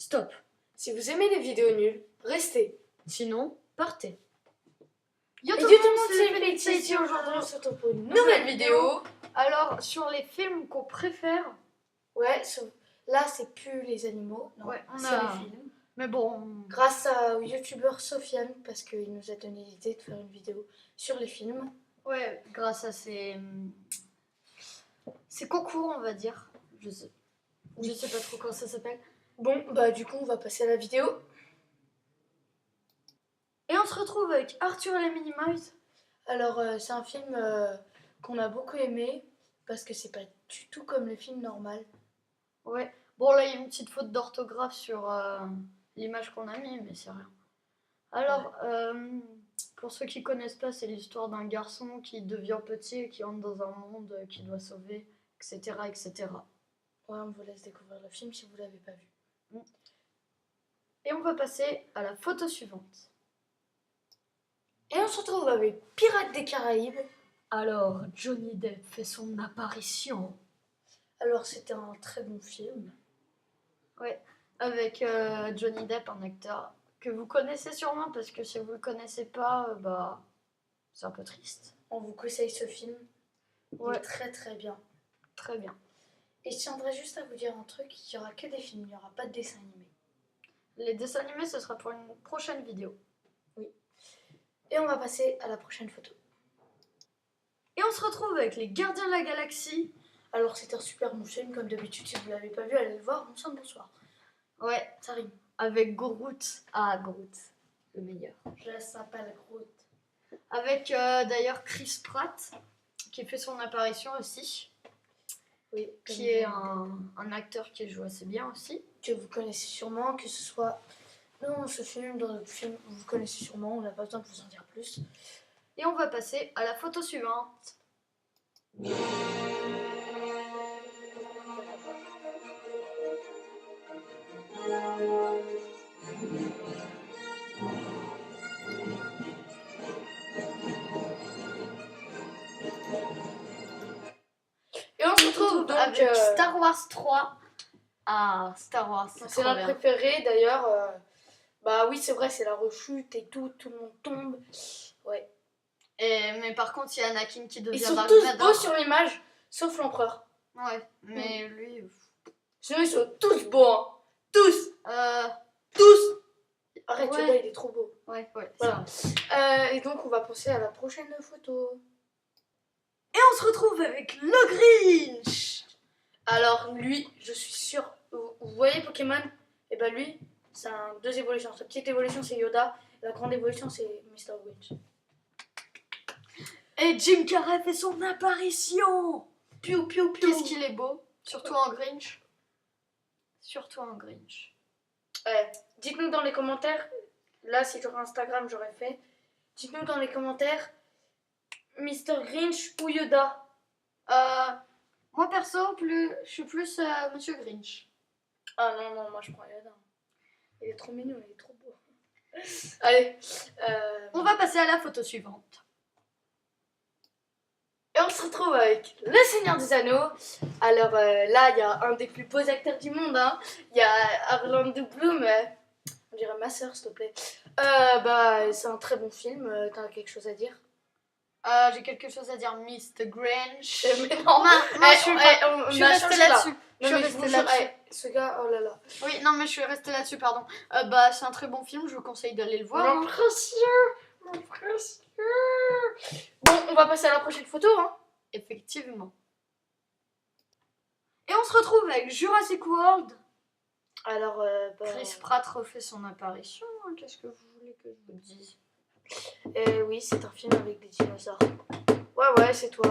Stop. Si vous aimez les vidéos nulles, restez. Sinon, partez. Yo tout le monde, c'est Félix et ici aujourd'hui on se retrouve pour une nouvelle vidéo. Alors, sur les films qu'on préfère, Ouais, là c'est plus les animaux, non, ouais, on c'est a... les films. Mais bon, Grâce au youtubeur Sofiane, parce qu'il nous a donné l'idée de faire une vidéo sur les films. ouais, grâce à ces concours, on va dire. Je sais pas trop comment ça s'appelle. Bon, bah du coup on va passer à la vidéo. Et on se retrouve avec Arthur et les Minimites. Alors c'est un film qu'on a beaucoup aimé, parce que c'est pas du tout comme le film normal. Ouais. Bon, là, il y a une petite faute d'orthographe sur l'image qu'on a mis, mais c'est rien. Alors, pour ceux qui connaissent pas, c'est l'histoire d'un garçon qui devient petit et qui entre dans un monde qu'il doit sauver, etc., etc. Ouais, on vous laisse découvrir le film si vous l'avez pas vu. Et on va passer à la photo suivante. Et on se retrouve avec Pirates des Caraïbes. Alors, Johnny Depp fait son apparition. Alors c'était un très bon film. Ouais, avec Johnny Depp, un acteur que vous connaissez sûrement, parce que si vous le connaissez pas, bah, c'est un peu triste. On vous conseille ce film. Il Ouais, est très très bien. très bien. Et je tiendrai juste à vous dire un truc, il n'y aura que des films, il n'y aura pas de dessins animés. Les dessins animés, ce sera pour une prochaine vidéo. Et on va passer à la prochaine photo. Et on se retrouve avec les Gardiens de la Galaxie. Alors c'est un super bon film, comme d'habitude, si vous ne l'avez pas vu, allez le voir, bonsoir. Ouais, Ça rime. avec Groot. Ah, Groot, le meilleur. Je laisse ça pas la croûte. Avec d'ailleurs Chris Pratt, qui fait son apparition aussi. Oui, Qui est un acteur qui joue assez bien aussi. que vous connaissez sûrement, que ce soit dans ce film, dans d'autres films, vous connaissez sûrement, on n'a pas besoin de vous en dire plus. Et on va passer à la photo suivante. Et on se retrouve donc avec Star Wars 3. Ah, Star Wars, c'est notre préféré d'ailleurs. Bah oui, c'est vrai, c'est la rechute et tout le monde tombe. Ouais. Mais par contre, il y a Anakin qui devient Ils sont Dark tous Vador. beaux sur l'image, sauf l'empereur. Ouais, mais lui... Sinon, ils sont tous beaux, hein. Tous. Euh... Tous. Arrête, Ouais. Yoda, il est trop beau. Ouais, Voilà. Et donc, on va passer à la prochaine photo. Et on se retrouve avec le Grinch. Alors, lui, je suis sûre. Vous voyez Pokémon? Et ben lui, c'est deux évolutions. Sa petite évolution, c'est Yoda. La grande évolution, c'est Mr. Grinch. Et Jim Carrey fait son apparition. Piou, piou, piou. Qu'est-ce qu'il est beau. Surtout en Grinch. Surtout en Grinch. Dites-nous dans les commentaires. Là, si j'aurais Instagram, j'aurais fait. Dites-nous dans les commentaires. Mr. Grinch ou Yoda? Moi perso, je suis plus Monsieur Grinch. Ah non, moi je prends Yoda. Il est trop mignon, il est trop beau. Allez. On va passer à la photo suivante. Et on se retrouve avec le Seigneur des Anneaux. Alors là, il y a un des plus beaux acteurs du monde. Hein. Il y a Orlando Bloom. On dirait ma soeur, s'il te plaît. Bah, c'est un très bon film. T'as quelque chose à dire? J'ai quelque chose à dire, Mr. Grinch. Mais non, je suis restée là-dessus. Je suis restée là-dessus. Ce gars, oh là là. Oui, non, mais je suis restée là-dessus, pardon. Bah, c'est un très bon film, je vous conseille d'aller le voir. Mon précieux, mon précieux. Bon, on va passer à la prochaine photo. Hein. Effectivement. Et on se retrouve avec Jurassic World. Alors, Chris Pratt refait son apparition. Qu'est-ce que vous voulez que je vous dise? oui, c'est un film avec des dinosaures. Ouais, c'est toi.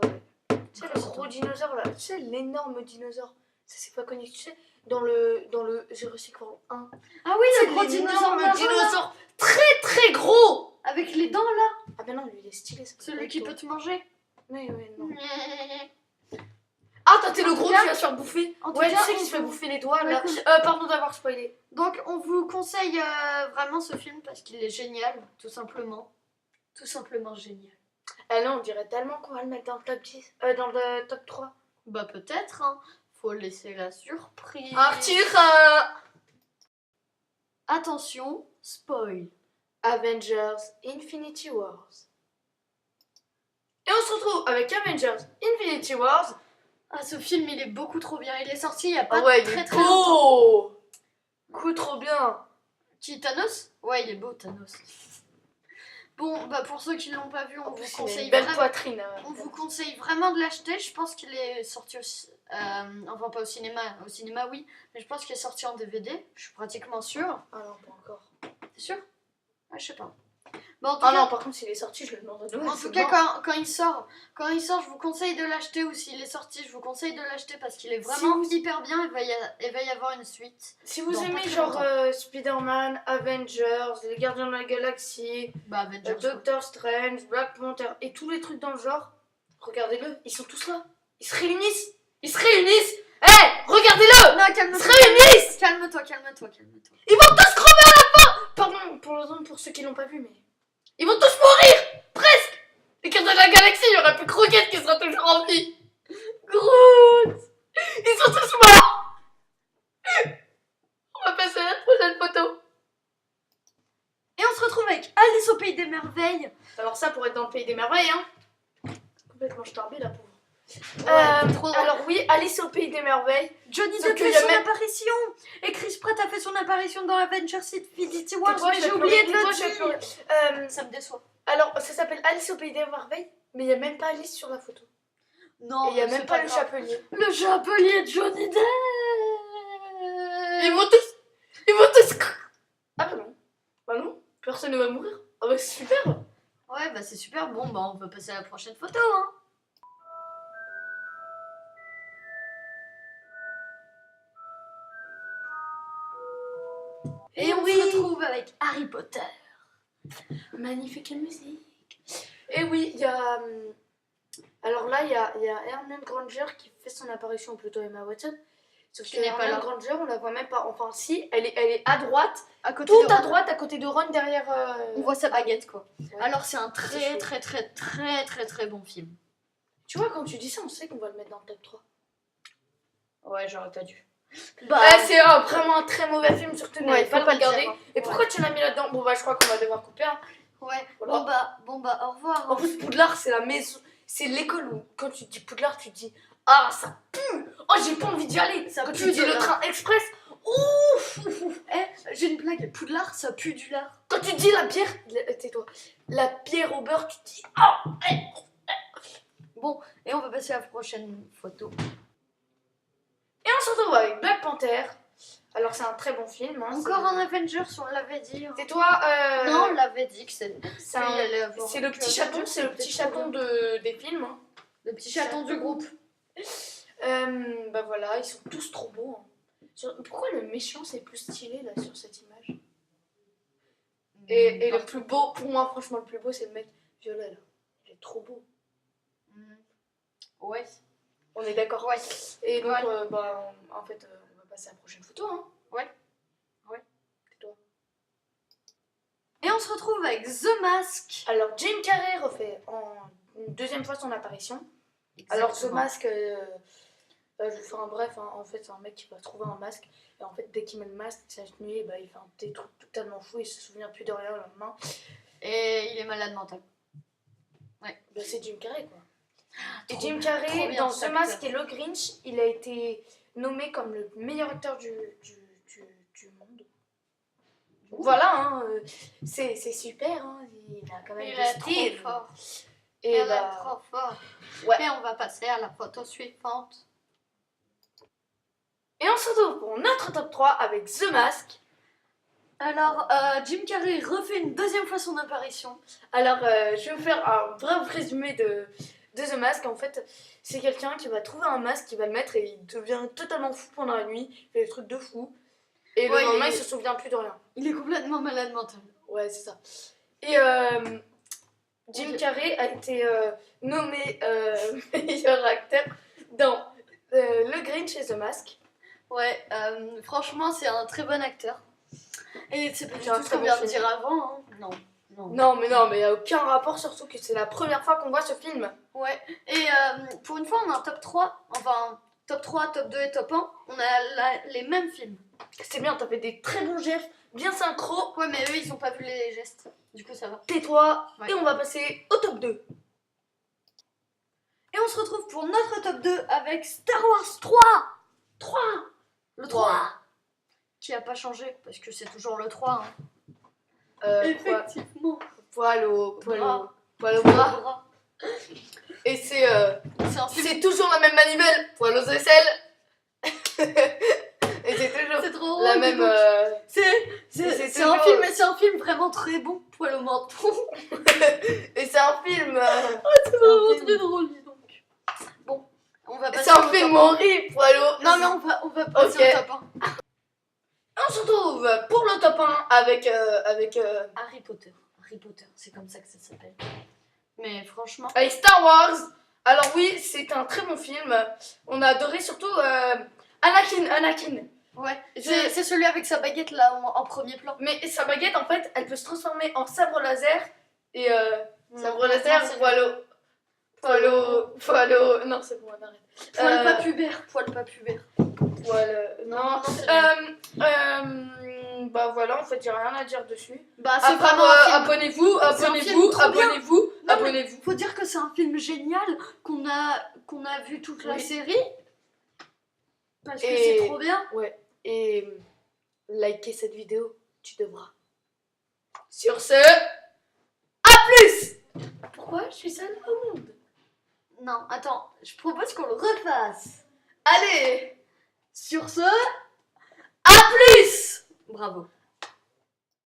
Ouais. Tu sais, le gros dinosaure là, tu sais, l'énorme dinosaure. Ça c'est pas connu, tu sais, dans le Jurassic World 1. Ah oui, le gros dinosaure. Le dinosaure très très gros. Avec les dents là. Ah ben non, lui il est stylé. Celui qui peut te manger. Oui, non. Ah, toi t'es le gros, tu vas se faire bouffer. Ouais, tu sais qu'il se fait bouffer les doigts là. Pardon d'avoir spoilé. Donc on vous conseille vraiment ce film parce qu'il est génial, tout simplement. Tout simplement génial. Là on dirait tellement qu'on va le mettre dans le top 10, dans le top 3. Bah peut-être, hein. Faut laisser la surprise. Arthur Attention, spoil. Avengers Infinity Wars. Et on se retrouve avec Avengers Infinity Wars. Ah, ce film, il est beaucoup trop bien. Il est sorti il y a pas ouais, très il est très longtemps. beau. Coup trop bien. Qui, Thanos? Ouais, il est beau, Thanos. Bon, bah pour ceux qui l'ont pas vu, En on plus, vous il a conseille une belle vraiment... poitrine. On vous conseille vraiment de l'acheter. Je pense qu'il est sorti enfin pas au cinéma. Au cinéma oui, mais je pense qu'il est sorti en DVD. Je suis pratiquement sûre. Ah non, pas encore. T'es sûre? Ah, je sais pas. Bon, en tout Ah cas, non, par contre, s'il est sorti, je le demanderai de en tout cas quand il sort, je vous conseille de l'acheter. Ou s'il est sorti, je vous conseille de l'acheter parce qu'il est vraiment hyper bien. Il va y avoir une suite. Si vous Dans pas aimez très genre longtemps. Spider-Man, Avengers, les Gardiens de la Galaxie, Bah Avengers. Doctor Strange, Black Panther et tous les trucs dans le genre, regardez-le, ils sont tous là. Ils se réunissent. Ils se réunissent. Regardez-le. Non, Ils se calme-toi. réunissent. Calme-toi. Ils vont tous crever à la fin. Pardon pour ceux qui l'ont pas vu, mais ils vont tous mourir. Presque. Les Gardiens de la Galaxie, il y aura plus que Rocket qui sera toujours en vie. Groot. Ils sont tous morts. On va passer à la prochaine photo. Et on se retrouve avec Alice au Pays des Merveilles. Alors ça, pour être dans le pays des merveilles, hein. Complètement starbée, la pauvre. Trop drôle. Alors oui, Alice au pays des merveilles. Johnny Sauf Depp qu'il fait y a son même- apparition. Et Chris Pratt a fait son apparition dans Avengers Infinity Wars. Tais-toi, Mais je j'ai vais oublié pleurer, de tais-toi, le je vais dire. pleurer. Ça me déçoit. Alors, ça s'appelle Alice au pays des merveilles, mais il n'y a même pas Alice sur la photo. Non, Et il n'y a mais même c'est pas le grave. chapelier. Le chapelier de Johnny Depp. Ils vont tous... Ah bah non. Bah non, personne ne va mourir. Ah bah c'est super. Ouais, bah c'est super. Bon, bah on peut passer à la prochaine photo. Hein. Et on se retrouve avec Harry Potter. Magnifique musique. Et oui, il y a... Alors là, il y a Hermione Granger qui fait son apparition, ou plutôt Emma Watson. Sauf Qui que n'est pas Hermione là. Granger, on la voit même pas. Enfin si, elle est à droite, À côté tout de à Ron. droite, à côté de Ron, derrière... On voit sa baguette, quoi. Ouais. Alors c'est un C'est très bon film. Tu vois, quand tu dis ça, on sait qu'on va le mettre dans le top 3. Ouais, j'aurais pas dû. Bah, c'est vraiment un très mauvais film, surtout Ouais, n'allez faut pas le pas le regarder. dire, hein. Et pourquoi tu l'as mis là-dedans? Bon bah je crois qu'on va devoir couper. Hein. Ouais. Voilà. Bon bah au revoir. En plus Poudlard c'est la maison, c'est l'école où quand tu dis Poudlard tu dis ah ça pue, oh j'ai pas envie d'y aller. Ça Quand pue tu dis de le là. train express, ouf. J'ai une blague. Poudlard, ça pue du lard. Quand tu dis la bière, tais-toi, la bière au beurre tu dis ah. Bon, et on va passer à la prochaine photo. Et on se retrouve avec Black Panther. Alors c'est un très bon film. Hein, Encore un Avengers, on l'avait dit. Hein. Tais-toi. Non, on l'avait dit que c'est. c'est Oui, elle allait avoir c'est le que petit chaton, Avengers, c'est le petit chaton des films. Hein. Le petit chaton du groupe. Bah voilà, ils sont tous trop beaux. Hein. Pourquoi le méchant c'est plus stylé là sur cette image? Et le plus beau, pour moi franchement le plus beau c'est le mec violet là. Il est trop beau. Ouais. On est d'accord? Ouais. Et donc Ouais. en fait on va passer à la prochaine photo. Hein. Ouais. Ouais. Tais-toi. Et on se retrouve avec The Mask. Alors Jim Carrey refait une deuxième fois son apparition. Alors ce masque, je vais faire un bref, hein. En fait c'est un mec qui va trouver un masque et en fait dès qu'il met le masque cette nuit bah, il fait des trucs totalement fous, il se souvient plus de rien le lendemain. Et il est malade mental. Bah, c'est Jim Carrey quoi. Et Trop Jim bien, Carrey trop bien, dans cet The acteur. Mask et le Grinch, il a été nommé comme le meilleur acteur du monde. Voilà, hein, c'est super, hein, il a quand même Il du est trop style. fort. Et Il est bah, trop fort. ouais. Et on va passer à la photo suivante. Et on se retrouve pour notre top 3 avec The Mask. Alors, Jim Carrey refait une deuxième fois son apparition. Alors, je vais vous faire un bref résumé de The Mask. En fait, c'est quelqu'un qui va trouver un masque, qui va le mettre et il devient totalement fou pendant la nuit. Il fait des trucs de fou. Et Ouais, le lendemain, il- il se souvient plus de rien. Il est complètement malade mental. Ouais, c'est ça. Et Jim Carrey a été nommé meilleur acteur dans Le Grinch et The Mask. Ouais, franchement, c'est un très bon acteur. Et c'est pas du C'est un tout ce très qu'on bon vient de film. dire avant. Hein. Non. Non, mais il n'y a aucun rapport, surtout que c'est la première fois qu'on voit ce film. Ouais, et pour une fois, on a un top 3. Enfin, top 3, top 2 et top 1. On a les mêmes films. C'est bien, t'as fait des très bons gestes, bien synchro. Ouais, mais eux, ils ont pas vu les gestes. Du coup, ça va. Tais-toi. Ouais. Et on va passer au top 2. Et on se retrouve pour notre top 2 avec Star Wars 3. 3. Le 3. Qui a pas changé, parce que c'est toujours le 3. Hein. Effectivement. Poil au Bras. bras. Et c'est C'est toujours la même manivelle. Poil aux aisselles. Et c'est toujours c'est trop la drôle, même. dis donc. C'est toujours- un film, mais c'est un film vraiment très bon. Poil au menton. Et c'est un film. C'est vraiment film. très drôle, dis donc. Bon, on va passer C'est un au film top un. horrible. Poil au. Non, mais on va passer Ok. au top 1. On se retrouve pour le top 1 avec Harry Potter. Harry Potter, c'est comme ça que ça s'appelle. Mais franchement. avec Star Wars. Alors oui, c'est un très bon film. On a adoré surtout Anakin. Ouais, Je- c'est celui avec sa baguette là en premier plan. Mais sa baguette, en fait, elle peut se transformer en sabre laser. Et sabre Non, laser, non, c'est- poil au. Non, c'est bon, on arrête. Poil pas pubère, poil pas pubère. Non. c'est Bah voilà, en fait, j'ai rien à dire dessus. Bah, À c'est part, vraiment un film. abonnez-vous, C'est un film abonnez-vous, trop bien. abonnez-vous, Non, mais abonnez-vous. faut dire que c'est un film génial, qu'on a vu toute la Oui. série. Parce que Et- c'est trop bien. Ouais, et likez cette vidéo, tu devras. Sur ce, à plus. Pourquoi je suis seule au monde? Non, attends, je propose qu'on le refasse. Allez, Sur ce, à plus. bravo.